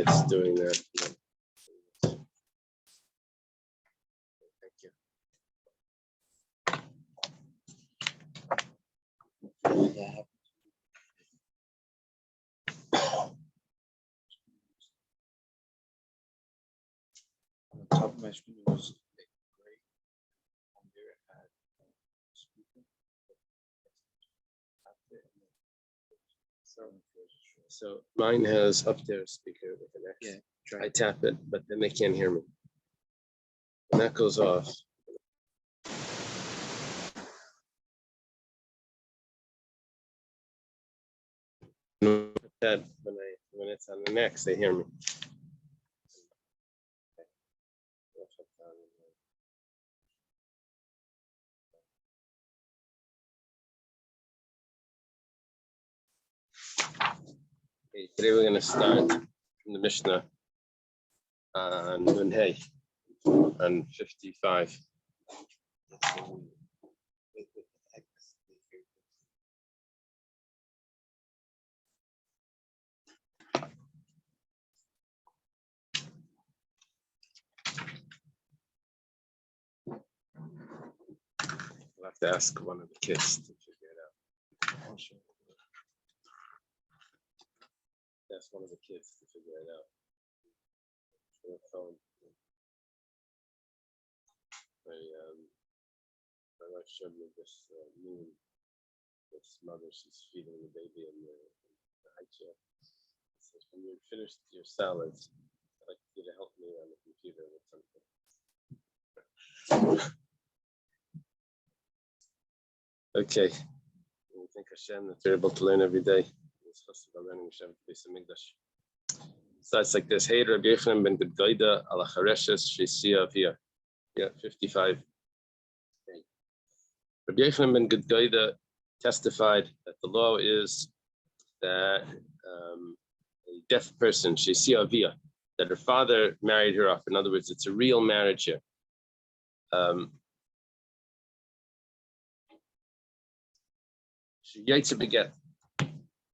it's doing that. Thank you. On the top of my screen it was gray. On there it had speaker. So mine has up there a speaker with an X. Yeah, I tap it, but then they can't hear me. When that goes off. That when it's on the next, they hear me. Okay, today we're going to start from the Mishnah on Nun-Hey, on 55. We'll have to ask one of the kids to figure it out. Ask one of the kids to figure it out. My wife showed me this moon. This mother, she's feeding the baby in the high chair. It says, when you're finished your salads, I'd like you to help me on the computer with something. Okay. We thank Hashem that they're able to learn every day. So it's like this. Hey, Rabbi Yochanan ben Gittin ala Chareshes Shesiya Avia. Yeah, 55. Okay. Rabbi Yochanan ben Gittin testified that the law is that a deaf person, Shesiya Avia, that her father married her off. In other words, it's a real marriage here. She yaitza beget.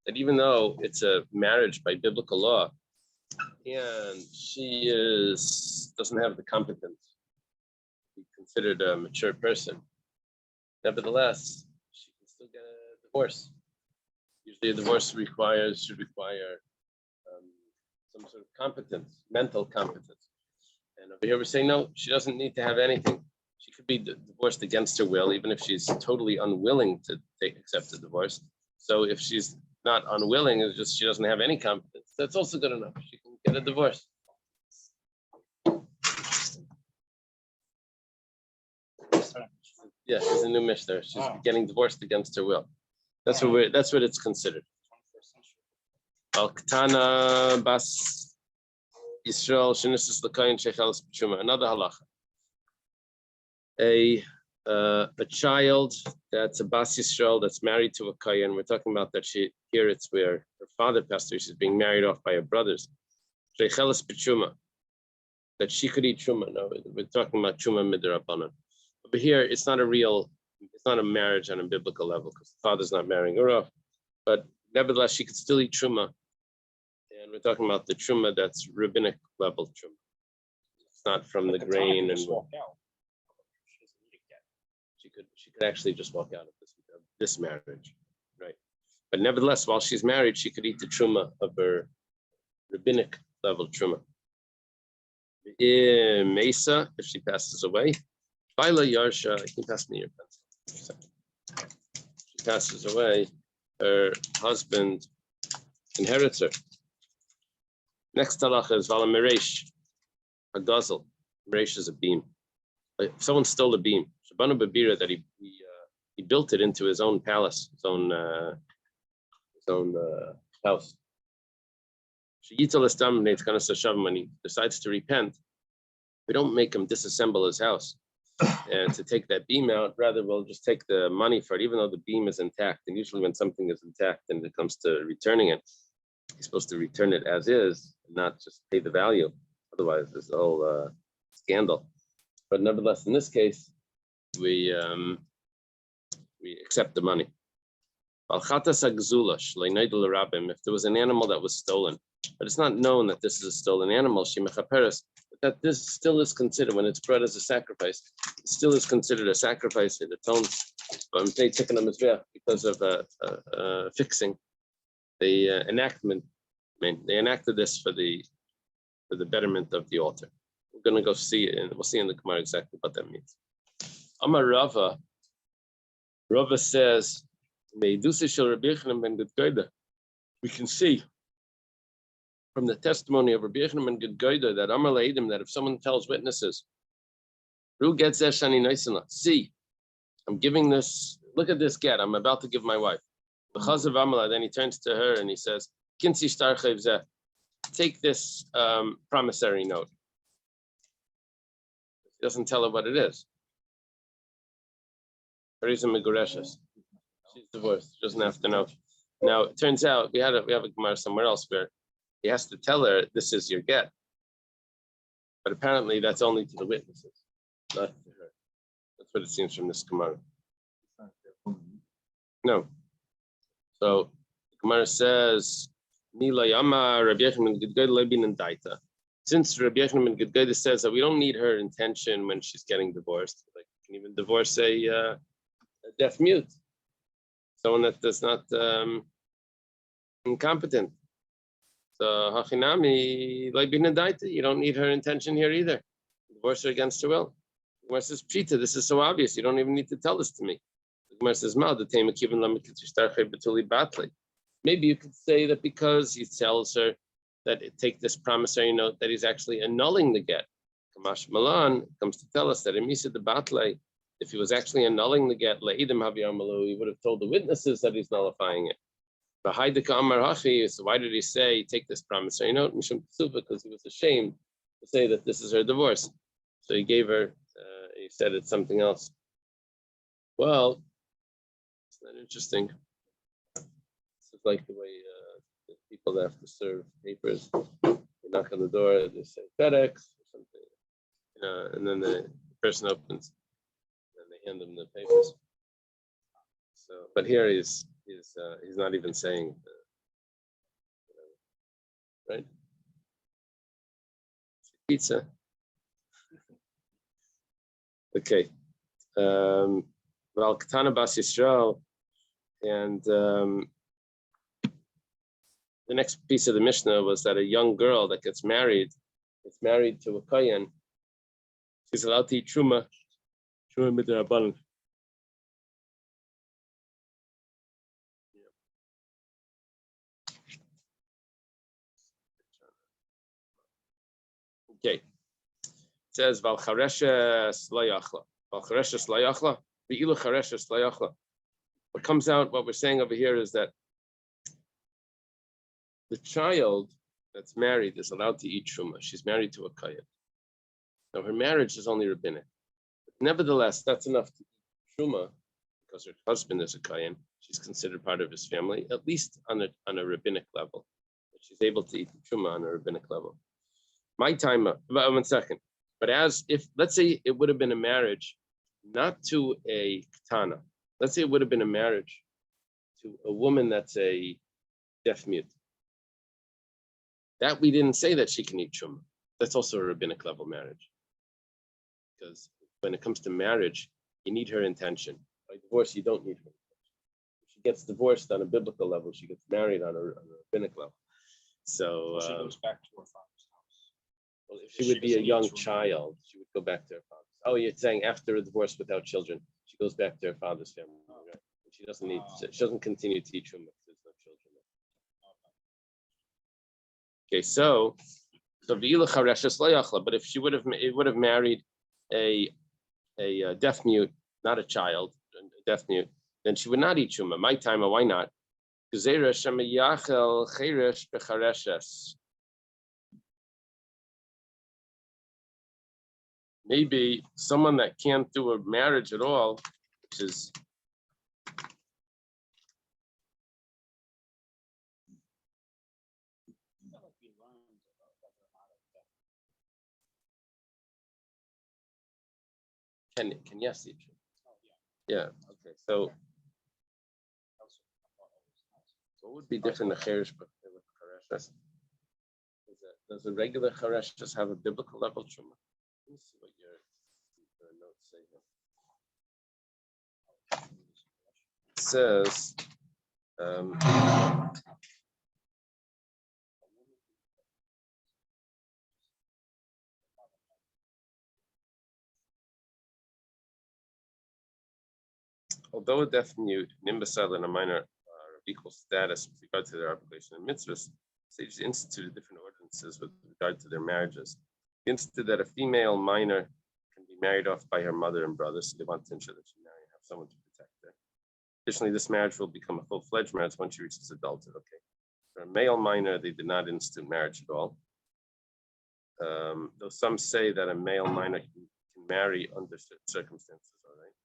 That even though it's a marriage by biblical law, and she doesn't have the competence to be considered a mature person, nevertheless, she can still get a divorce. Usually a divorce should require some sort of competence, mental competence. And over here we're saying, no, she doesn't need to have anything. She could be divorced against her will, even if she's totally unwilling to accept the divorce. So if she's not unwilling, it's just she doesn't have any competence. That's also good enough. She can get a divorce. Yeah, there's a new Mishnah. She's getting divorced against her will. That's what it's considered. Al Katana Bas Yisrael Shenisus Lakayin Shechelas B'Shuma. Another halacha. A child that's a Bas Yisrael that's married to a Kayan. We're talking about that here it's where her father passed away. She's being married off by her brothers. Shechelas B'Shuma. That she could eat Truma. No, we're talking about Truma Midrabanan. But here it's not a marriage on a biblical level because the father's not marrying her off. But nevertheless, she could still eat Truma. And we're talking about the Truma that's rabbinic level Truma. It's not from the grain and walk out. She could actually just walk out of this marriage, right? But nevertheless, while she's married, she could eat the Truma of her rabbinic level Truma. Mesa, if she passes away, Baila Yarsha, you can pass me your pencil. She passes away, her husband inherits her. Next halacha is Vala Meresh, a guzzle. Meresh is a beam. If someone stole a beam, Shabana Babira, that he built it into his own palace, his own house. When he decides to repent, we don't make him disassemble his house and to take that beam out. Rather, we'll just take the money for it, even though the beam is intact. And usually when something is intact and it comes to returning it, he's supposed to return it as is, and not just pay the value. Otherwise, there's a whole scandal. But nevertheless, in this case, we accept the money. If there was an animal that was stolen, but it's not known that this is a stolen animal, Shimechaperes, but that this still is considered, when it's brought as a sacrifice, it still is considered a sacrifice. It atones because of fixing the enactment. I mean, they enacted this for the betterment of the altar. We're going to go see it, and we'll see in the Gemara exactly what that means. Amar Rava says, we can see from the testimony of Rabbi Yochanan ben Gittin that Amar Leidim, that if someone tells witnesses, see, I'm giving this, look at this get, I'm about to give my wife. Then he turns to her and he says, take this promissory note. He doesn't tell her what it is. She's divorced. She doesn't have to know. Now it turns out we have a Gemara somewhere else where he has to tell her this is your get, but apparently that's only to the witnesses, not to her. That's what it seems from this Gemara. No. So the Gemara says, since Rabbi Yochanan ben Gittin says that we don't need her intention when she's getting divorced, like you can even divorce a deaf mute, someone that does not incompetent. So hachinami you don't need her intention here either. Divorce her against her will. The Gemara says, Pshita, this is so obvious. You don't even need to tell this to me. The Gemara says, maybe you could say that because he tells her that take this promissory note, that he's actually annulling the get. Kamash Malan comes to tell us that Emisa the Batlei, if he was actually annulling the get, he would have told the witnesses that he's nullifying it. So why did he say take this promissory note? Because he was ashamed to say that this is her divorce. So he gave her, he said it's something else. Well, it's not interesting. It's like the way the people that have to serve papers, they knock on the door, they say FedEx or something, and then the person opens and they hand them the papers. So, but here he's not even saying, right? Pizza. Okay. Well, Katana Bas Yisrael, and the next piece of the Mishnah was that a young girl that gets married to a Kohen. She's allowed to eat truma midrabanan. Okay. It says Val Charesha Slayachla. Val Charesha Slayachla. Ve'ilu Charesha Slayachla. What comes out, what we're saying over here is that the child that's married is allowed to eat truma. She's married to a kohen. Now her marriage is only rabbinic. But nevertheless, that's enough to eat truma because her husband is a kohen. She's considered part of his family, at least on a rabbinic level. She's able to eat the truma on a rabbinic level. My time, 1 second. But as if, let's say it would have been a marriage, not to a katana. Let's say it would have been a marriage to a woman that's a deaf mute. That we didn't say that she can eat truma. That's also a rabbinic level marriage. Because when it comes to marriage, you need her intention. By divorce, you don't need her intention. If she gets divorced on a biblical level, she gets married on a rabbinic level. So she goes back to her father's house. Well, if she would be a young child, she would go back to her father's. Oh, you're saying after a divorce without children, she goes back to her father's family. Right? She doesn't need. She doesn't continue to teach him if there's no children. Okay, so but if she would have married a deaf mute, not a child, a deaf mute, then she would not eat truma. My time, why not? Maybe someone that can't do a marriage at all, which is can yes eat truma. Yeah. Okay. So what would be different than cheresh but chereshes? Does a regular charesh just have a biblical level truma? Let me see what your notes say here. It says, although a deaf mute, an imbecile, and a minor are of equal status with regard to their obligation and mitzvahs, sages instituted different ordinances with regard to their marriages. They instituted that a female minor can be married off by her mother and brother, so they want to ensure that she marry and have someone to protect her. Additionally, this marriage will become a full-fledged marriage once she reaches adulthood. Okay. For a male minor, they did not institute marriage at all. Though some say that a male minor can marry under certain circumstances. All right.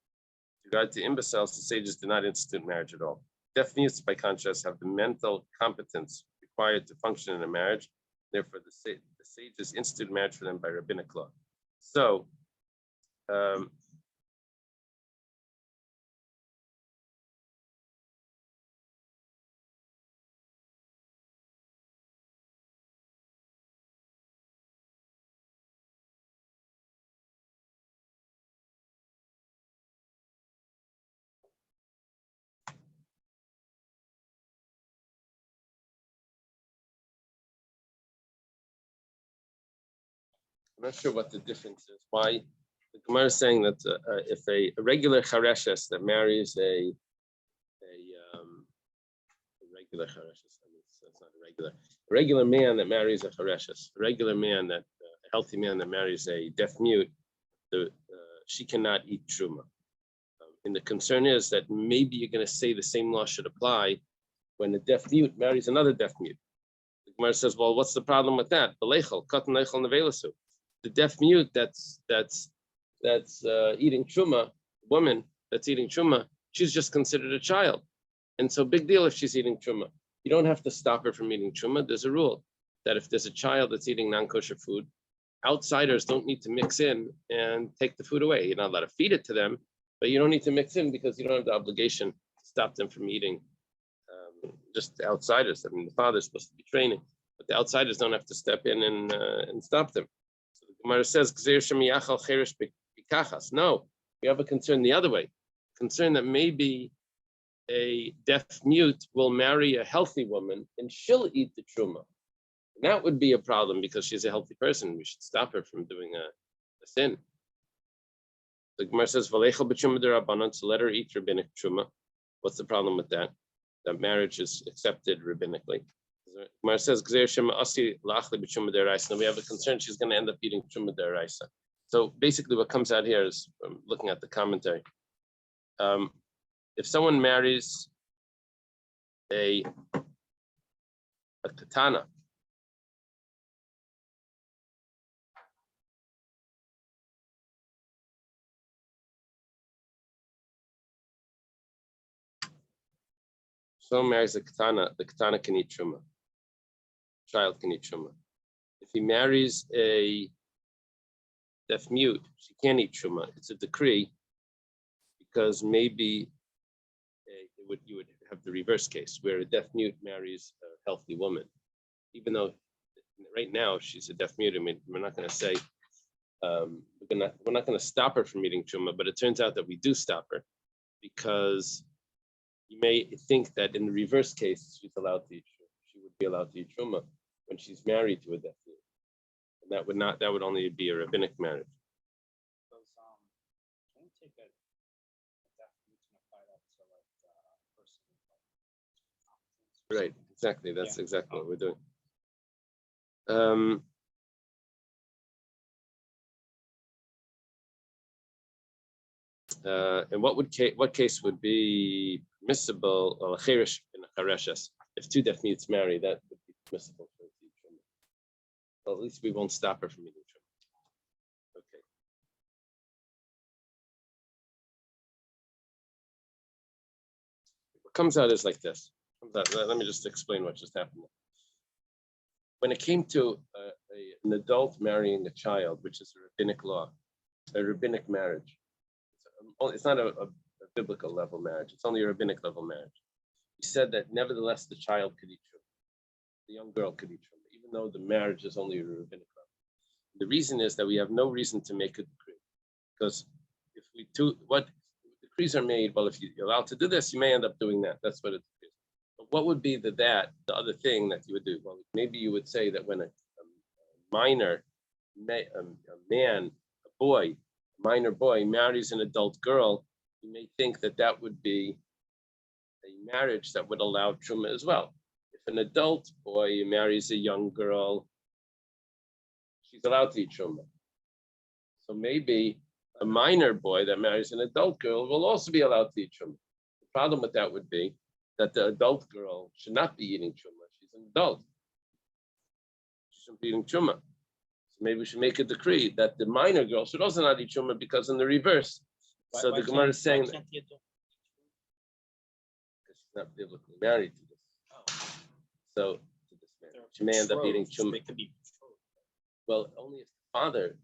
With regard to imbeciles, the sages did not institute marriage at all. Deaf mutes, by contrast, have the mental competence required to function in a marriage. Therefore, the sages instituted marriage for them by rabbinic law. So, I'm not sure what the difference is. Why the Gemara is saying that if a regular chareshes that marries a regular chareshes, I mean, it's not a regular man that marries a chareshes, a regular man that a healthy man that marries a deaf mute, she cannot eat truma. And the concern is that maybe you're going to say the same law should apply when a deaf mute marries another deaf mute. The Gemara says, well, what's the problem with that? The deaf mute that's eating truma, woman that's eating truma, she's just considered a child. And so big deal if she's eating truma. You don't have to stop her from eating truma. There's a rule that if there's a child that's eating non-kosher food, outsiders don't need to mix in and take the food away. You're not allowed to feed it to them, but you don't need to mix in because you don't have the obligation to stop them from eating. Just the outsiders. I mean, the father's supposed to be training, but the outsiders don't have to step in and stop them. So the Gemara says, no, we have a concern the other way. Concern that maybe a deaf mute will marry a healthy woman and she'll eat the truma. And that would be a problem because she's a healthy person. We should stop her from doing a sin. The Gemara says, so let her eat rabbinic truma. What's the problem with that? That marriage is accepted rabbinically. The Gemara says, now we have a concern she's going to end up eating truma deraisa. So basically what comes out here is, looking at the commentary, if someone marries a katana, someone marries a katana, the katana can eat truma. Child can eat truma. If he marries a deaf mute, she can't eat truma. It's a decree because maybe you would have the reverse case where a deaf mute marries a healthy woman, even though right now she's a deaf mute. I mean, we're not going to say we're not going to stop her from eating truma, but it turns out that we do stop her because you may think that in the reverse case she's allowed to eat truma. She would be allowed to eat truma when she's married to a deaf mute, and that would only be a rabbinic marriage. Can we take a deaf mute and apply that to like person? Right, exactly. That's exactly what we're doing. And what case would be permissible or cherish in a chareshes? If two deaf mutes marry, that would be permissible for eating truma. Well, at least we won't stop her from eating truma. Okay. What comes out is like this. Let me just explain what just happened. When it came to an adult marrying a child, which is a rabbinic law, a rabbinic marriage, it's not a biblical level marriage. It's only a rabbinic level marriage. He said that nevertheless the child could eat truma. The young girl could eat truma, even though the marriage is only a rabbinic law. The reason is that we have no reason to make a decree, because if we do what decrees are made, well, if you're allowed to do this, you may end up doing that. That's what it is. But what would be the other thing that you would do? Well, maybe you would say that when a minor, a minor boy marries an adult girl, you may think that that would be a marriage that would allow truma as well. If an adult boy marries a young girl, she's allowed to eat truma. So maybe a minor boy that marries an adult girl will also be allowed to eat truma. The problem with that would be that the adult girl should not be eating truma. She's an adult. She shouldn't be eating truma. So maybe we should make a decree that the minor girl should also not eat truma, because in the reverse. So the Gemara is saying that because she's not biblically married to this. So to this man, she may end up eating truma. Well, only if the father.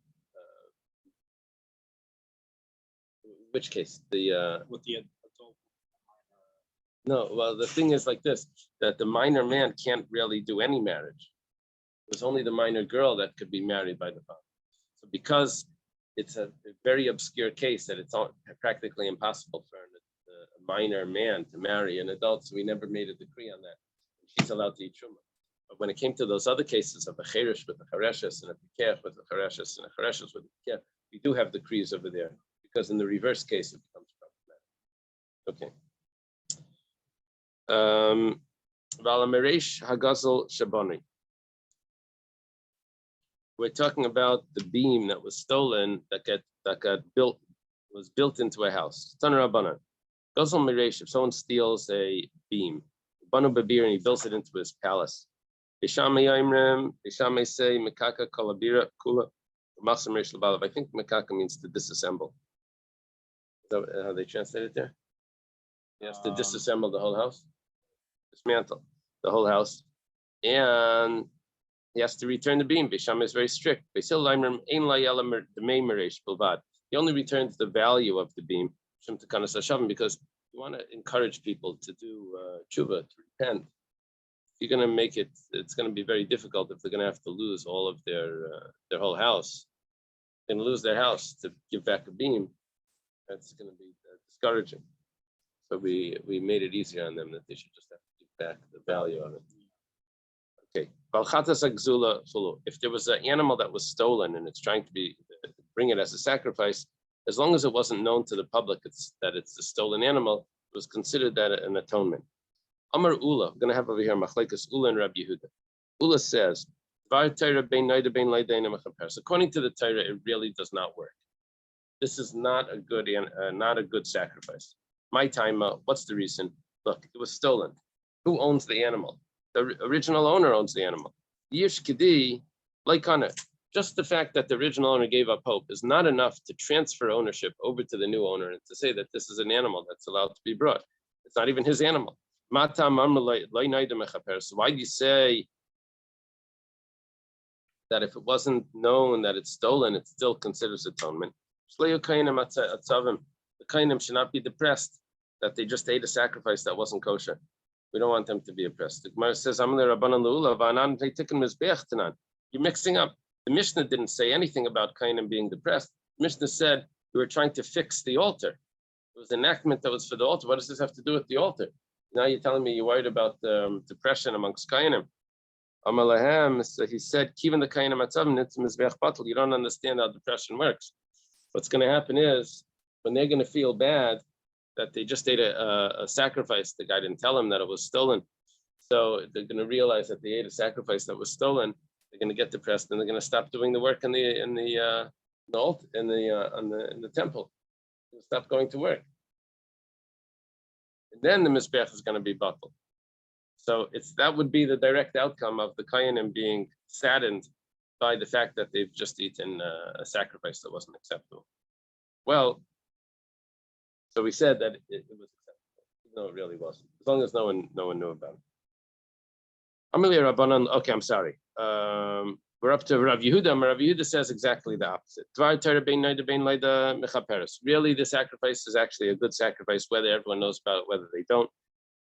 In which case, with the adult. No, well, the thing is like this: that the minor man can't really do any marriage. It was only the minor girl that could be married by the father. So because it's a very obscure case that it's practically impossible for a minor man to marry an adult, so we never made a decree on that. She's allowed to eat truma. But when it came to those other cases of a cheresh with a chereshes and a pikech with a chereshes and a chereshes with a pikech, we do have decrees over there, because in the reverse case it becomes problematic. Okay. Valameresh Hagazel Shaboni. We're talking about the beam that was stolen that was built into a house. Taner Rabbanan. Gazel Meresh, if someone steals a beam, Banu Babir, and he builds it into his palace. Bishame Yaimrem, Bishame say Mekaka Kalabira Kula. I think Mekaka means to disassemble. Is that how they translate it there? Yes, to disassemble the whole house, dismantle the whole house, and he has to return the beam. Bisham is very strict. He only returns the value of the beam because you want to encourage people to do tshuva, to repent. If you're going to make it, it's going to be very difficult if they're going to have to lose all of their whole house. They're going to lose their house to give back a beam. That's going to be discouraging. So we made it easier on them that they should just have to give back the value of it. Okay. If there was an animal that was stolen and it's trying to bring it as a sacrifice, as long as it wasn't known to the public that it's a stolen animal, it was considered that an atonement. Amar Ula, we're going to have over here Machlekes Ula and Rabbi Yehuda. Ula says, according to the Torah, it really does not work. This is not a good sacrifice. My time, what's the reason? Look, it was stolen. Who owns the animal? The original owner owns the animal. Yish Kidi, like on it. Just the fact that the original owner gave up hope is not enough to transfer ownership over to the new owner and to say that this is an animal that's allowed to be brought. It's not even his animal. So why do you say that if it wasn't known that it's stolen, it still considers atonement? The kainim should not be depressed that they just ate a sacrifice that wasn't kosher. We don't want them to be oppressed. The Gemara says, you're mixing up. The Mishnah didn't say anything about kainim being depressed. The Mishnah said we were trying to fix the altar. It was an enactment that was for the altar. What does this have to do with the altar? Now you're telling me you're worried about depression amongst kainim. So he said, even the kainim atzavim, you don't understand how depression works. What's going to happen is when they're going to feel bad that they just ate a sacrifice, the guy didn't tell them that it was stolen. So they're going to realize that they ate a sacrifice that was stolen. They're going to get depressed and they're going to stop doing the work in the temple. They'll stop going to work. And then the Mizbech is going to be bottled. So that would be the direct outcome of the Kayanim being saddened by the fact that they've just eaten a sacrifice that wasn't acceptable. Well, so we said that it was acceptable. No, it really wasn't. As long as no one knew about it. Amelia Rabbanan, okay, I'm sorry. We're up to Rav Yehuda. Rav Yehuda says exactly the opposite. Really, the sacrifice is actually a good sacrifice, whether everyone knows about it, whether they don't.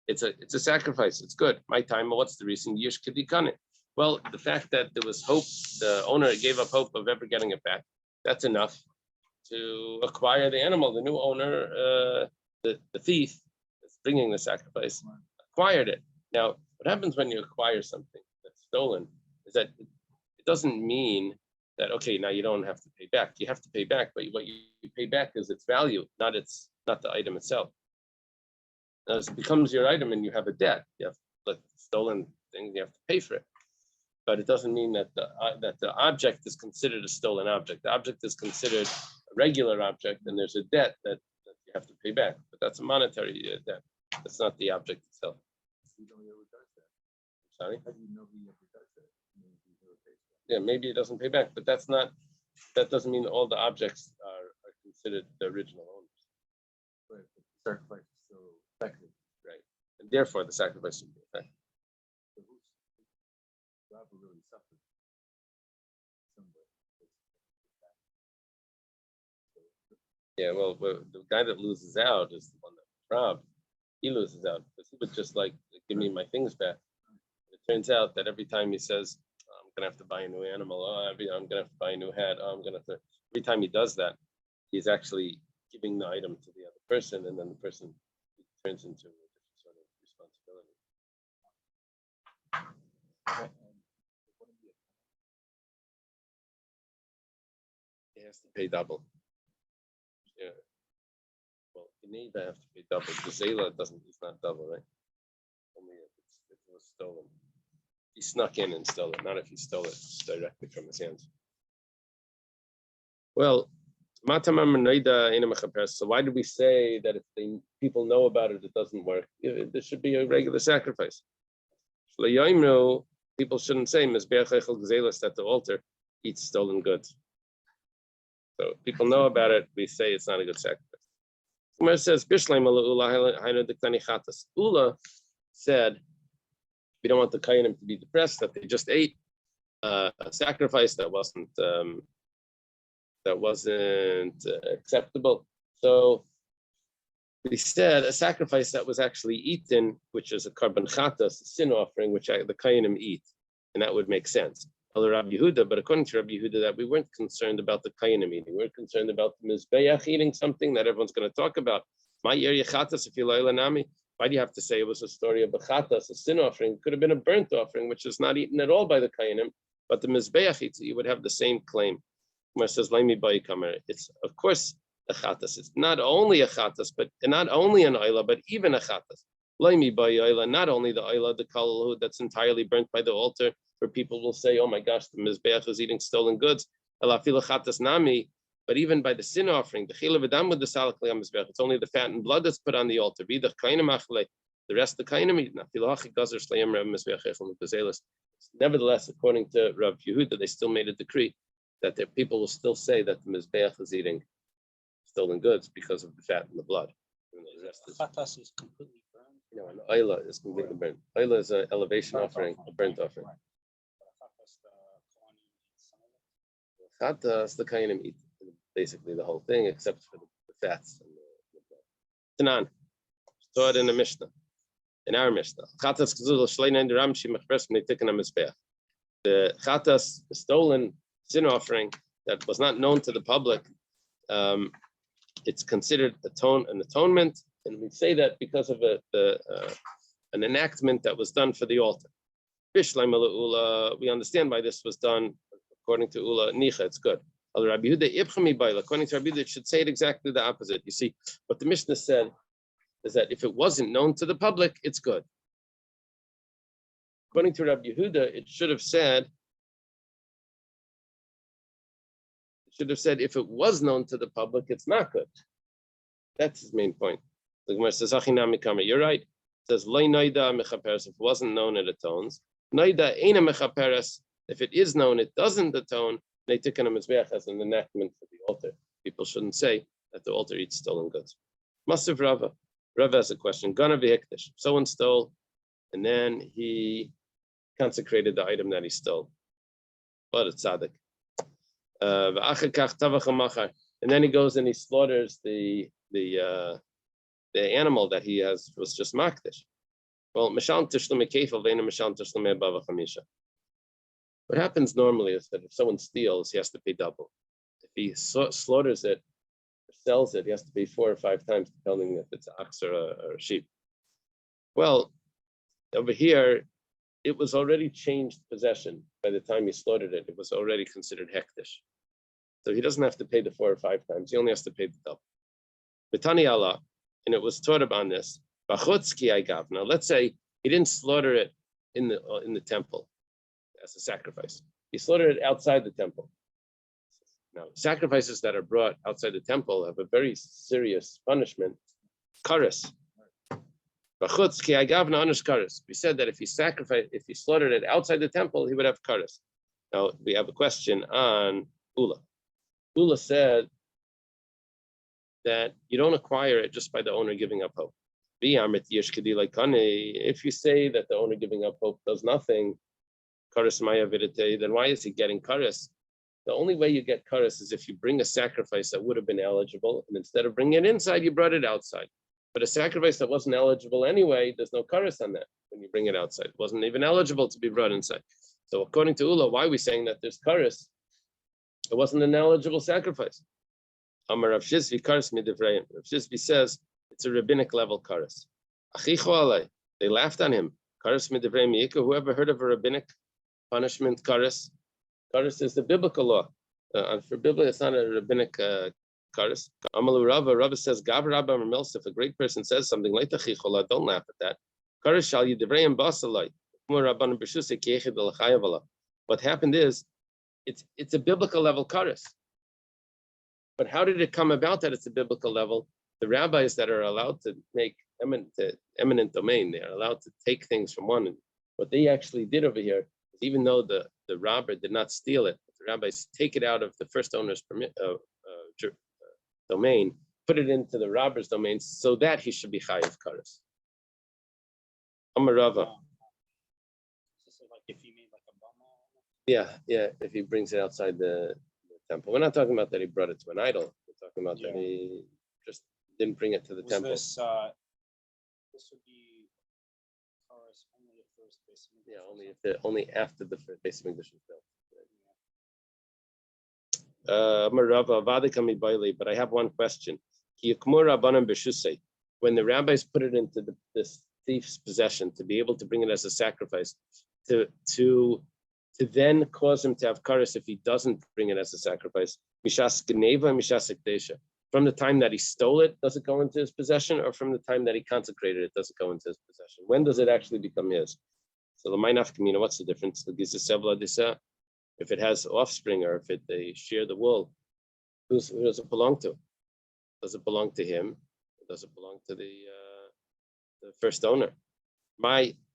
It's a sacrifice. It's good. My time. What's the reason? Yish Kedikane. Well, the fact that there was hope, the owner gave up hope of ever getting it back, that's enough to acquire the animal. The new owner, the thief that's bringing the sacrifice, acquired it. Now, what happens when you acquire something that's stolen is that it doesn't mean that, okay, now you don't have to pay back. You have to pay back, but what you pay back is its value, not the item itself. Now, it becomes your item and you have a debt. You have the stolen thing, you have to pay for it. But it doesn't mean that the object is considered a stolen object. The object is considered a regular object, and there's a debt that you have to pay back. But that's a monetary debt. That's not the object itself. You don't ever touch that. Sorry? How do you know he ever touched that? Maybe he never pays back. Yeah, maybe it doesn't pay back, but that doesn't mean all the objects are considered the original owners. But the sacrifice is still effective. Right. And therefore the sacrifice should be effective. So who's God will really suffer somewhere. Yeah, well, the guy that loses out is the one that robbed. He loses out because he would just like give me my things back. It turns out that every time he says, I'm gonna have to buy a new animal, I'm gonna have to buy a new hat, every time he does that, he's actually giving the item to the other person, and then the person turns into a different sort of responsibility. He has to pay double. Yeah. Well, you need to have to pay double. The Zayla it's not double, right? Only if it was stolen. He snuck in and stole it, not if he stole it directly from his hands. Well, so why do we say that if people know about it, it doesn't work? There should be a regular sacrifice. People shouldn't say that the altar eats stolen goods. So if people know about it, we say it's not a good sacrifice. Umar says, Ula said, we don't want the Kayanim to be depressed that they just ate a sacrifice that wasn't acceptable. So we said a sacrifice that was actually eaten, which is a korban chatas, a sin offering, which the Kayanim eat, and that would make sense. But according to Rabbi Yehuda, that we weren't concerned about the Kayanim eating. We're concerned about the Mizbeach eating something that everyone's going to talk about. My area chatas, if you nami. Why do you have to say it was a story of a chatas, a sin offering? It could have been a burnt offering, which is not eaten at all by the Kayanim, but the Mizbeach eats it. You would have the same claim. Where it says, it's of course a chatas. It's not only a chatas, but not only an oila, but even a chatas. Not only the oila, the kalul that's entirely burnt by the altar, where people will say, "Oh my gosh, the mizbeach is eating stolen goods." But even by the sin offering, the chila v'dam with the salak mizbeach, it's only the fat and blood that's put on the altar. The rest of the kainim eat. Nevertheless, according to Rav Yehuda, they still made a decree that the people will still say that the mizbeach is eating stolen goods because of the fat and the blood. And the rest Chatas is completely burned. an oila is completely burnt. Oila is an elevation offering, a burnt offering. Chatas, the kainim eat basically the whole thing except for the fats and the blood. Tanan, saw it in the Mishnah, in our Mishnah. Chatas k'zul shleina the ramshi mechbres mneitikon hamizbeach. The chatas, the stolen sin offering that was not known to the public, it's considered an atonement, and we say that because of an enactment that was done for the altar. We understand why this was done according to Ula Nicha. It's good. According to Rabbi Yehuda, it should say it exactly the opposite. You see, what the Mishnah said is that if it wasn't known to the public, it's good. According to Rabbi Yehuda, it should have said if it was known to the public, it's not good. That's his main point. The Gemara says, you're right. It says, if it wasn't known, it atones. If it is known, it doesn't atone. As an enactment for the altar. People shouldn't say that the altar eats stolen goods. Massive Rava. Rava has a question. Gana v'hekdesh. Someone stole, and then he consecrated the item that he stole. But it's tzaddik. And then he goes and he slaughters the animal that he was just makdish. Well, What happens normally is that if someone steals, he has to pay double. If he slaughters it or sells it, he has to pay 4 or 5 times, depending if it's an ox or a sheep. Well, over here, it was already changed possession. By the time he slaughtered it, it was already considered hektish. So he doesn't have to pay the 4 or 5 times. He only has to pay the double. B'tani Allah, and it was taught upon this. Now, let's say he didn't slaughter it in the temple as a sacrifice. He slaughtered it outside the temple. Now, sacrifices that are brought outside the temple have a very serious punishment, kares. We said that if he slaughtered it outside the temple, he would have kares. Now, we have a question on Ula. Ula said that you don't acquire it just by the owner giving up hope. If you say that the owner giving up hope does nothing, then why is he getting kares? The only way you get kares is if you bring a sacrifice that would have been eligible, and instead of bringing it inside, you brought it outside. But a sacrifice that wasn't eligible anyway, there's no kares on that when you bring it outside. It wasn't even eligible to be brought inside. So according to Ula, why are we saying that there's kares? It wasn't an eligible sacrifice. Amar Rav Shizvi kares midivrayim. Rav Shizvi says it's a rabbinic level kares. Achicho alei. They laughed on him. Kares midivrayim yika. Whoever heard of a rabbinic punishment, kares? Kares is the biblical law. For Biblia, it's not a rabbinic kares. Amalu Rava says, Gav Rabba Milsa, if a great person says something like Tachichola, don't laugh at that. Kares shall yidivrayim basalai. What happened is, it's a biblical level kares. But how did it come about that it's a biblical level? The rabbis that are allowed to make eminent domain, they are allowed to take things from one. And what they actually did over here, even though the robber did not steal it, the rabbis take it out of the first owner's domain, put it into the robber's domain, so that he should be chayiv kares. Amar Rava. So like if he made like a bama. Yeah, if he brings it outside the temple. We're not talking about that he brought it to an idol. We're talking about that he just didn't bring it to the temple. This would be kares only if first basement. Yeah, only after the first basic English was built. But I have one question. When the rabbis put it into this thief's possession to be able to bring it as a sacrifice, to then cause him to have kares if he doesn't bring it as a sacrifice, mishas gneva, mishas ekdesha. From the time that he stole it, does it go into his possession, or from the time that he consecrated it, does it go into his possession? When does it actually become his? So the Mainaf Kamina, what's the difference? If it has offspring, or if they share the wool, who does it belong to? Does it belong to him? Or does it belong to the first owner?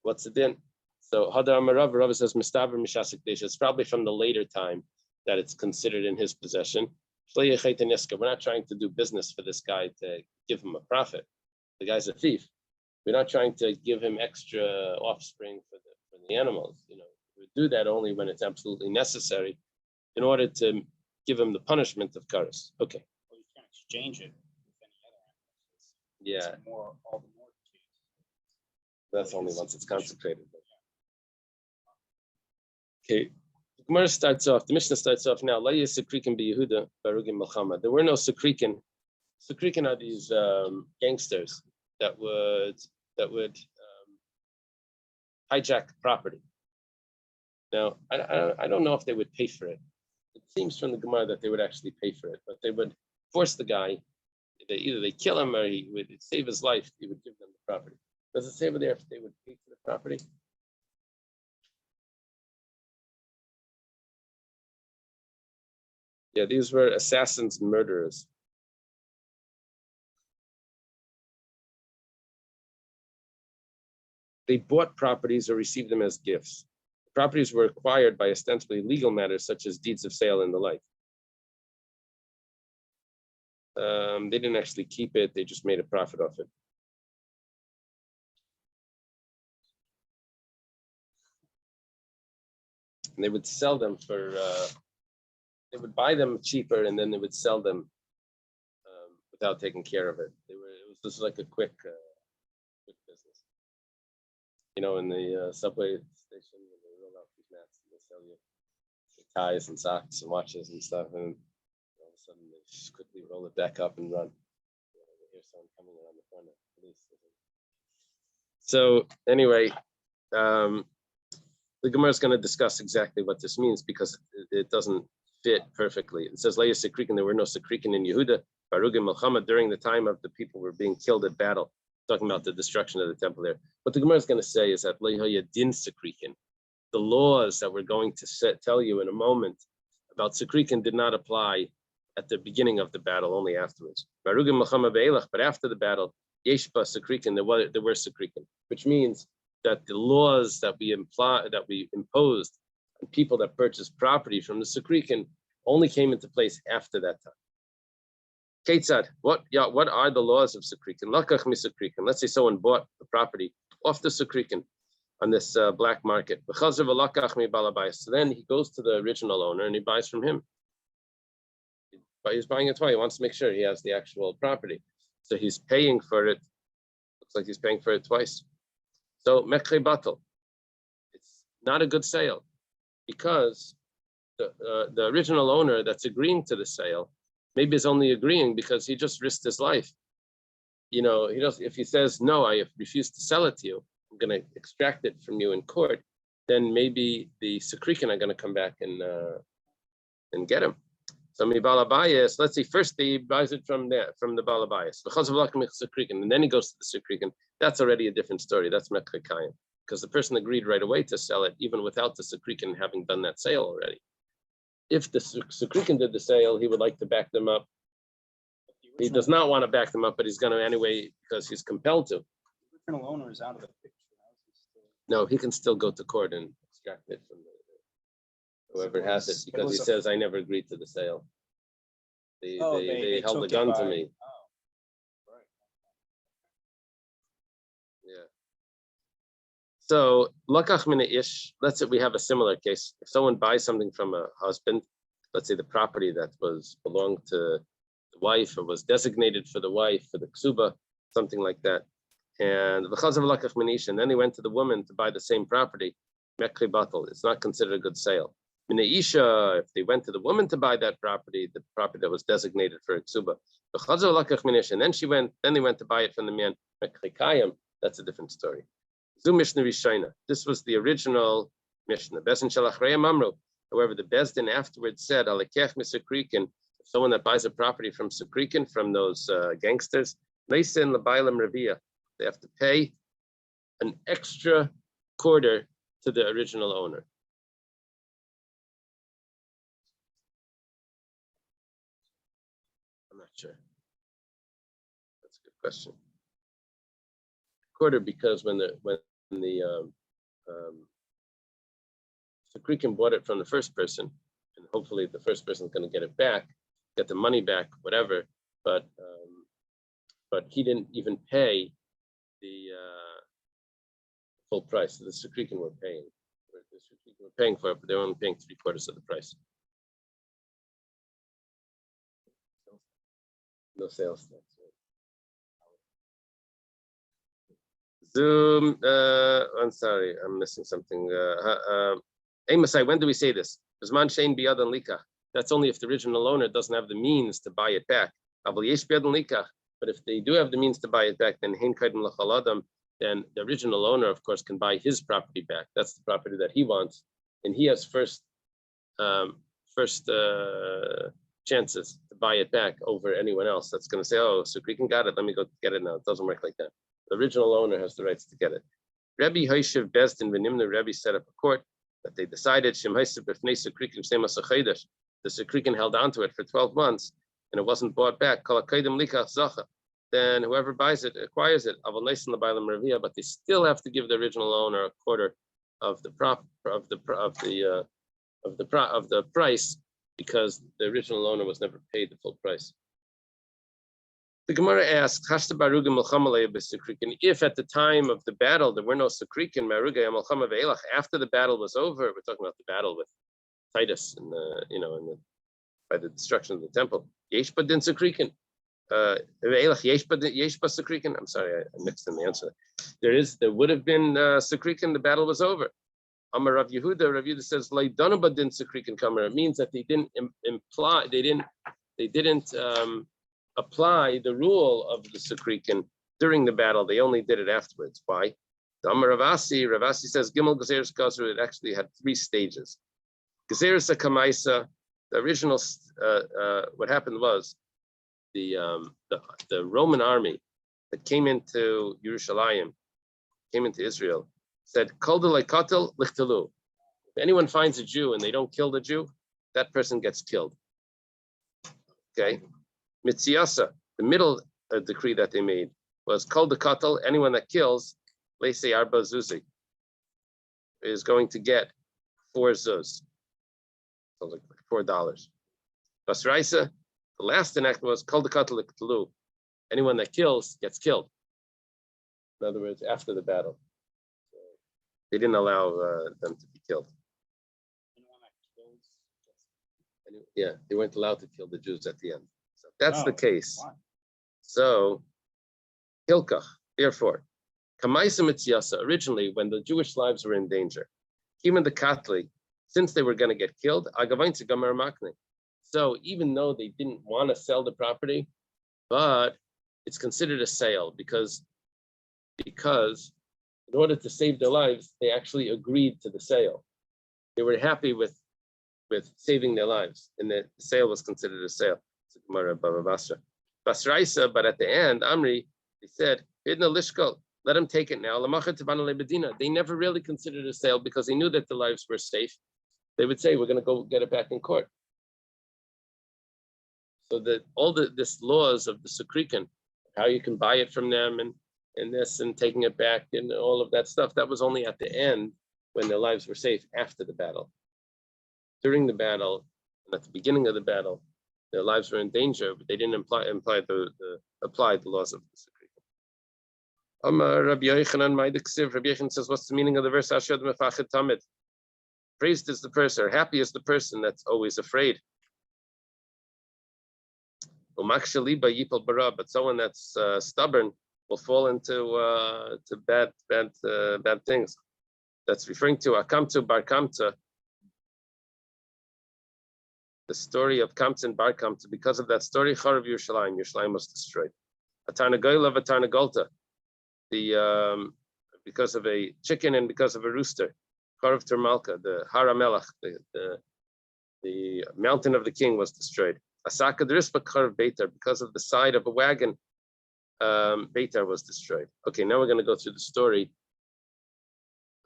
What's the din? So Hadar Amarav, Rav says Mistaver Mishasik Desha. It's probably from the later time that it's considered in his possession. We're not trying to do business for this guy to give him a profit. The guy's a thief. We're not trying to give him extra offspring for the animals. We do that only when it's absolutely necessary in order to give him the punishment of kares. Okay. Well, you can't exchange it with any other animals. Yeah. It's all the more case. That's only once it's consecrated. Okay. The Mishnah starts off now. There were no Sekrikin. Sekrikin are these gangsters that would hijack property. Now, I don't know if they would pay for it. It seems from the Gemara that they would actually pay for it, but they would force the guy. Either they kill him or he would save his life. He would give them the property. Does it say over there if they would pay for the property? Yeah, these were assassins and murderers. They bought properties or received them as gifts. The properties were acquired by ostensibly legal matters such as deeds of sale and the like. They didn't actually keep it, they just made a profit off it. And they would sell them for, they would buy them cheaper and then they would sell them without taking care of it. This was like a quick business. In the subway station, when they roll out these mats, they sell you ties and socks and watches and stuff, and all of a sudden they just quickly roll it back up and run. They hear someone coming around the corner. Police. So anyway, the Gemara is going to discuss exactly what this means because it doesn't fit perfectly. It says Leia Sekrikin, there were no Sekrikin in Yehuda, Barugim Muhammad during the time of the people were being killed at battle, talking about the destruction of the temple there. What the Gemara is going to say is that Leia Din Sekrikin, the laws that we're going to tell you in a moment about Sekrikin did not apply at the beginning of the battle, only afterwards. Barugim Muhammad Be'elach, but after the battle, Yeshba Sekrikin, there were Sekrikin, which means that the laws that we imposed on people that purchased property from the Sekrikin only came into place after that time. Ketzad, what are the laws of Sekrikin? Lakach mi Sekrikin. Let's say someone bought the property off the Sekrikin on this black market. So then he goes to the original owner and he buys from him. But he's buying it twice. He wants to make sure he has the actual property. So he's paying for it. Looks like he's paying for it twice. So mekhe batal, it's not a good sale because the original owner that's agreeing to the sale maybe is only agreeing because he just risked his life. He does. If he says no, I refuse to sell it to you, I'm going to extract it from you in court. Then maybe the Sekrikin are going to come back and get him. So Balabayas, let's see, first he buys it from the Balabayas, and then he goes to the Sekrikin. That's already a different story. That's Mekayim, because the person agreed right away to sell it, even without the Sekrikin having done that sale already. If the Sekrikin did the sale, he would like to back them up. He does not want to back them up, but he's going to anyway because he's compelled to. The original owner is out of the picture. No, he can still go to court and extract it from whoever has it because he says, I never agreed to the sale. They held a gun to me. Oh, right. Yeah. So, lakach mina ish, let's say we have a similar case. If someone buys something from a husband, let's say the property that belonged to the wife or was designated for the wife, for the ksuba, something like that. And then they went to the woman to buy the same property, mekli batal. It's not considered a good sale. Mina isha, if they went to the woman to buy that property, the property that was designated for a ksuba. And then they went to buy it from the man, mekli kayim. That's a different story. This was the original Mishnah. However, the Bezdin afterwards said, if someone that buys a property from Sekrikin, from those gangsters, they have to pay an extra quarter to the original owner. I'm not sure. That's a good question. Quarter, because when the Sekrikin bought it from the first person, and hopefully the first person is going to get it back, get the money back, whatever. But he didn't even pay the full price. So the Sekrikin were paying. The Sekrikin were paying for it, but they were only paying 3/4 of the price. No sales tax. Zoom. I'm sorry, I'm missing something. Amosai, when do we say this? That's only if the original owner doesn't have the means to buy it back. But if they do have the means to buy it back, then the original owner, of course, can buy his property back. That's the property that he wants, and he has first chances to buy it back over anyone else that's going to say, "Oh, Sekrikin got it. Let me go get it now." It doesn't work like that. The original owner has the rights to get it. Rabbi Hoishev Bezdin V'Nimna, Rabbi set up a court that they decided the Sekrikin held onto it for 12 months and it wasn't bought back. Then whoever buys it acquires it. But they still have to give the original owner a quarter of the price because the original owner was never paid the full price. The Gemara asks, if at the time of the battle there were no Sekrikin, after the battle was over, we're talking about the battle with Titus and by the destruction of the temple. I'm sorry, I mixed in the answer. There would have been Sekrikin, the battle was over. Amar Rav Yehuda says, "Lay Donaba din Sakrikan Kamar." It means that they didn't apply the rule of the Sakrikan during the battle. They only did it afterwards. Why? The Amar Ravasi says, "Gimel Gezeres Kasru." It actually had 3 stages. Gezeres Kamaisa. The original, what happened was the Roman army that came into Yerushalayim, came into Israel, said, "Kol delay katel lichtalu." If anyone finds a Jew and they don't kill the Jew, that person gets killed. Okay, Mitziasa, the middle decree that they made was kol de katel. Anyone that kills, leisei arba zuzi, is going to get 4 zuz. Sounds like $4. Basraisa, the last enactment was kol de katel lichtalu. Anyone that kills gets killed. In other words, after the battle. They didn't allow them to be killed. Anyone that kills Yeah, they weren't allowed to kill the Jews at the end. So that's the case. Why? So, Hilkach, therefore, Kamaisa Mitziasa, originally, when the Jewish lives were in danger, even the Catholic, since they were going to get killed, Agavainza Gamar Makne. So, even though they didn't want to sell the property, but it's considered a sale because in order to save their lives, they actually agreed to the sale. They were happy with saving their lives, and the sale was considered a sale. Basraisa, but at the end, Amri, they said, let them take it now. They never really considered a sale because they knew that the lives were safe. They would say, we're going to go get it back in court. So that all this laws of the Sukrikan, how you can buy it from them and this and taking it back and all of that stuff, that was only at the end when their lives were safe after the battle. During the battle and at the beginning of the battle, their lives were in danger, but they didn't apply the laws of the Sukrikan. Rabbi Yochanan says, what's the meaning of the verse? Ashad mefached tamid. Praised is the person, or happy is the person that's always afraid. But someone that's stubborn will fall into bad things. That's referring to Akamta Bar Kamta, the story of Kamta and Bar Kamta. Because of that story, Charav Yerushalayim was destroyed. Atarnagoyla v'Atarnagolta, because of a chicken and because of a rooster. Charav Termalka, the Haramelach, the mountain of the king was destroyed. Asaka Drispa Charav Beitar, because of the side of a wagon, Beitar was destroyed. Okay, now we're going to go through the story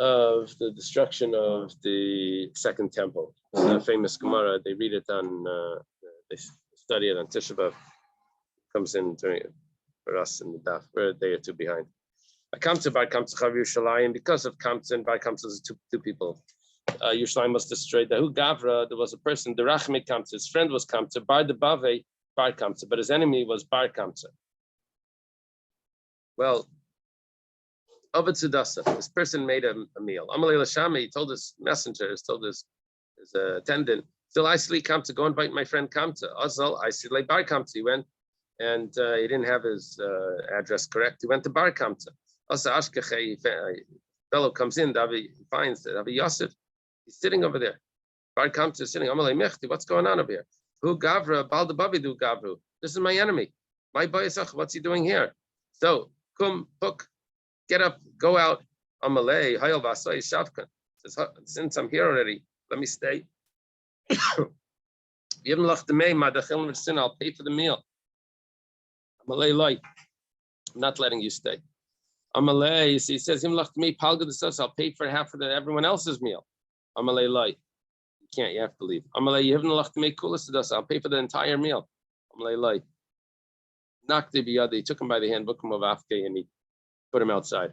of the destruction of the second temple. The famous Gemara, they read it on, they study it on Tisha B'Av. Comes in during for us in the Daf. We're a day or two behind. Kamta Bar Kamta Chav Yerushalayim, because of Kamta and Bar Kamta, there's two people. Yerushalayim was destroyed. The Hu Gavra, there was a person, the Rachme Kamta, his friend was Kamta, Bar de Bave, Bar Kamta, but his enemy was Bar Kamta. Well, Ovid Sudasa, this person made a meal. Amalei Lashami, he told his messengers, told his attendant, still I sleep Kamta, go invite my friend Kamta. Azal, I see like Bar Kamta. He went and he didn't have his address correct. He went to Bar Kamta. Also, Ashkeche, fellow comes in, he finds that Avi Yosef, he's sitting over there. Bar Kamta is sitting. Amalei Mechti, what's going on over here? Who Gavra, Balda Bavidu Gavru. This is my enemy. My Bayasach, what's he doing here? So, Kum, Hook, get up, go out. Amalei, Hayal Vasai, Shavkan. Says, since I'm here already, let me stay. I'll pay for the meal. Amalei Loi, I'm not letting you stay. Amalei, he says, I'll pay for half of everyone else's meal. Amalei Loi, you can't, you have to leave. Amalei, I'll pay for the entire meal. Amalei Loi. He took him by the hand, book him of Afke, and he put him outside.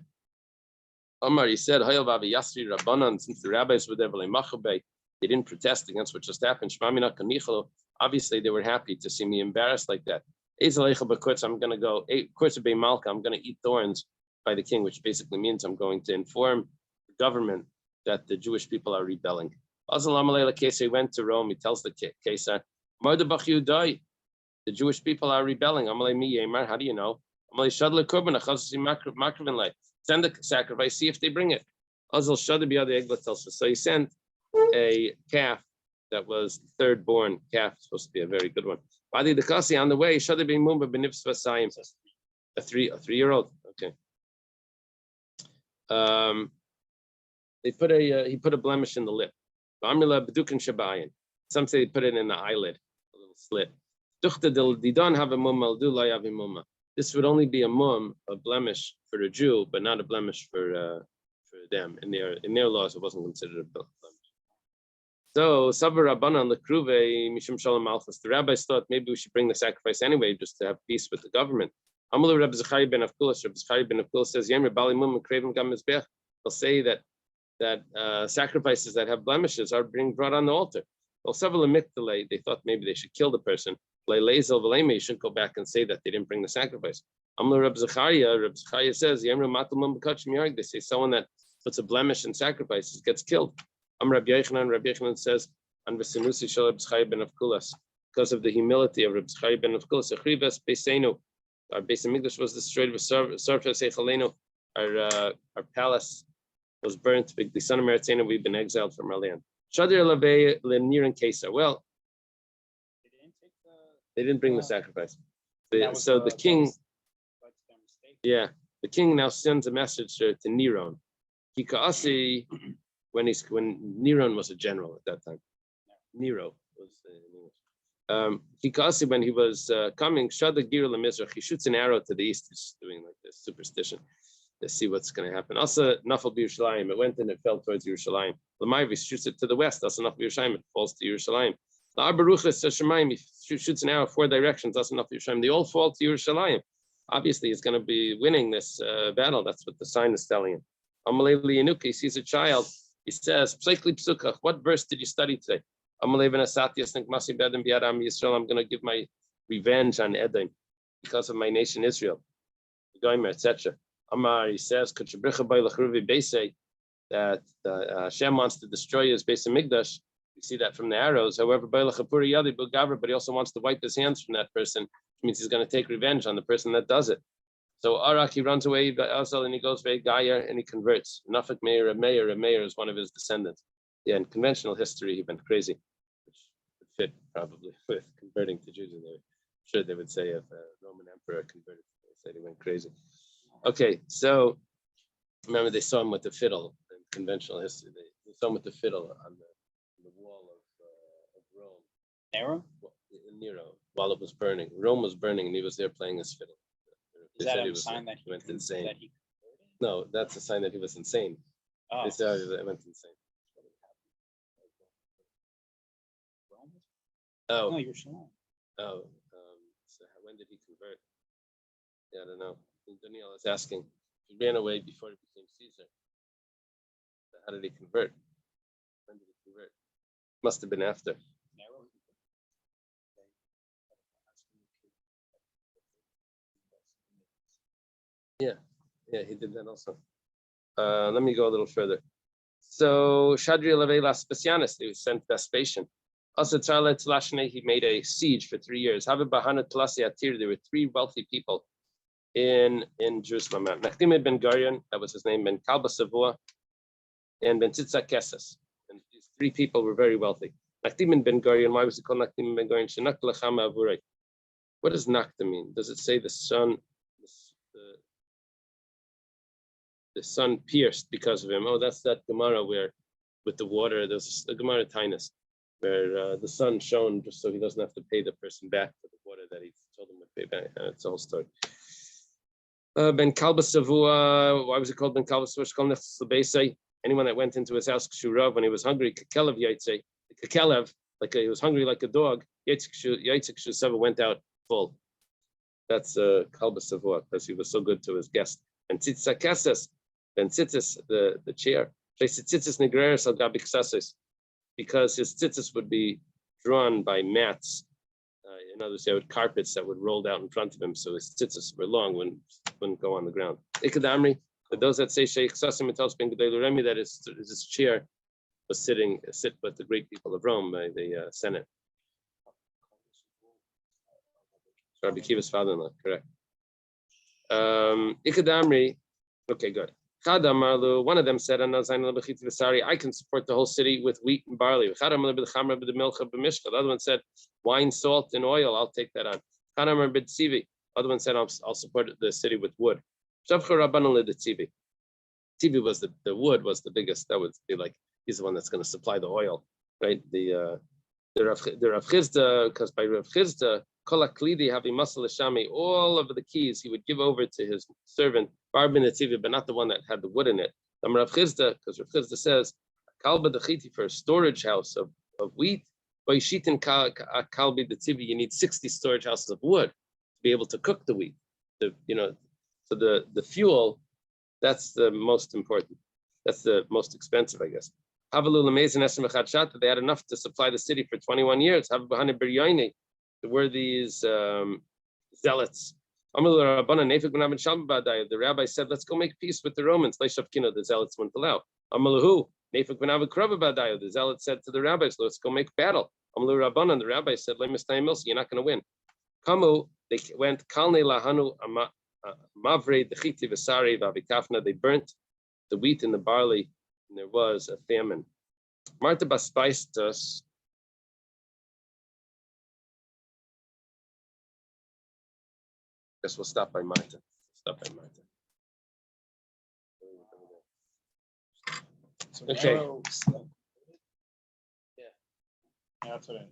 Omar, he said, since the rabbis were there, they didn't protest against what just happened. Obviously, they were happy to see me embarrassed like that. I'm going to go, I'm going to eat thorns by the king, which basically means I'm going to inform the government that the Jewish people are rebelling. He went to Rome, he tells the Caesar, the Jewish people are rebelling. How do you know? Send the sacrifice, see if they bring it. So he sent a calf that was the third born calf, supposed to be a very good one. Badi the Kasi on the way, a 3-year-old. Okay. He put a blemish in the lip. Some say they put it in the eyelid, a little slit. This would only be a blemish for a Jew, but not a blemish for them. In their laws, it wasn't considered a blemish. So Savar Rabbanan Lekruve Mishum Shalom Malchus. The rabbis thought maybe we should bring the sacrifice anyway, just to have peace with the government. Amalu Reb Zechariah ben Avkulas. Reb Zechariah ben Avkulas says, "Yemer Bali Mum Krevim Gam Mizbech." They'll say that sacrifices that have blemishes are being brought on the altar. Well, several Amikdalei, they thought maybe they should kill the person. Leilezel Veleme, you shouldn't go back and say that they didn't bring the sacrifice. Amalu Reb Zechariah says, "Yemer Matul Mum B'Kachim Yarg." They say someone that puts a blemish in sacrifices gets killed. Rabbi Yochanan says, because of the humility of Rabbi Zechariah ben Avkulas, our Beis Hamikdash was destroyed with our palace was burnt. The son of Meritzena, we've been exiled from our land. Well, they didn't bring the sacrifice. So the king, the king now sends a message to Neron. When Neron was a general at that time. Nero was Hikasi, when he was coming, Shada Gir Lemizrach, he shoots an arrow to the east. He's doing like this superstition to see what's going to happen. Also, Nafal Yerushalayim, it went and it fell towards Yerushalayim. Lamayvi shoots it to the west. Also, Nafal Yerushalayim, it falls to Yerushalayim. La'arbaruchas Shemaim, he shoots an arrow 4 directions. Also, Nafal Yerushalayim. They all fall to Yerushalayim. Obviously, he's going to be winning this battle. That's what the sign is telling him. Amalei Liyanuka, he sees a child. He says, what verse did you study today? I'm going to give my revenge on Edom because of my nation Israel. Etc. Amar, he says, that Hashem wants to destroy his Beis Hamikdash. You see that from the arrows. However, but he also wants to wipe his hands from that person, which means he's going to take revenge on the person that does it. So Arak, he runs away, and he goes very Gaia and he converts. Nafik Meir is one of his descendants. Yeah, in conventional history, he went crazy, which would fit probably with converting to Judaism. I'm sure they would say if a Roman emperor converted, they said he went crazy. Okay, so remember they saw him with the fiddle in conventional history. They saw him with the fiddle on the wall of Rome. Nero, while it was burning. Rome was burning and he was there playing his fiddle. Is that a sign that he went insane? That he No, that's a sign that he was insane. Oh. They said he went insane. No, you're Shalom. So when did he convert? Yeah, I don't know. Daniel is asking. He ran away before he became Caesar. So how did he convert? When did he convert? Must have been after. Yeah, he did that also. Let me go a little further. So Shadri Levela Specianis, he sent Vespasian. Also, he made a siege for 3 years. There were 3 wealthy people in Jerusalem. Nachdim ben Gurion, that was his name, Ben Kalba Savua, and Ben Tzitza Kesses. And these 3 people were very wealthy. Nachdim ben Gurion, why was it called Nachdim ben Gurion? Shenak lechama avurei. What does Nachta mean? Does it say the sun? The sun pierced because of him. Oh, that's that Gemara where, with the water, there's a Gemara Tainus, where the sun shone just so he doesn't have to pay the person back for the water that he told him to pay back. It's a whole story. Ben Kalba Savua, why was it called Ben Kalba Savua? Anyone that went into his house, Kshurav, when he was hungry, Kakelev Yaitse, Kakelev, like he was hungry like a dog, Yaitse Kshusava went out full. That's Kalba Savua, because he was so good to his guest. And Tzitza Kesses, Ben Tzitzis, the chair, because his tzitzis would be drawn by mats. In other words, they would carpets that would roll out in front of him, so his tzitzis were long, wouldn't go on the ground. Ikadamri, for those that say Sheikh Sasim tells Ben Gedei that his chair was sit with the great people of Rome by the Senate. Rabbi Kiva's father-in-law, correct. Ikadamri, okay, good. One of them said, I can support the whole city with wheat and barley. The other one said, wine, salt, and oil, I'll take that on. The other one said, I'll support the city with wood. Tivi was the wood was the biggest. That would be like, he's the one that's going to supply the oil, right? The Rav Chizda, because by Rav Chizda, all of the keys he would give over to his servant, Barbin Etzivi, but not the one that had the wood in it. Rav Chizda, because Rav Chizda says, Kalba Dechiti for a storage house of wheat, by Shitin Kalbi Etzivi, you need 60 storage houses of wood to be able to cook the wheat. So the fuel, that's the most important. That's the most expensive, I guess. They had enough to supply the city for 21 years. There were these zealots. The rabbi said, let's go make peace with the Romans. The zealots wouldn't allow. The zealots said to the rabbis, let's go make battle. The rabbi said, you're not going to win. They went, they burnt the wheat and the barley, and there was a famine. Marta Baspaistus. Guess we'll stop by Marta. Okay. Yeah, that's what I.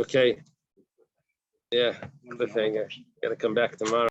Okay. Yeah, cliffhanger. Got to come back tomorrow.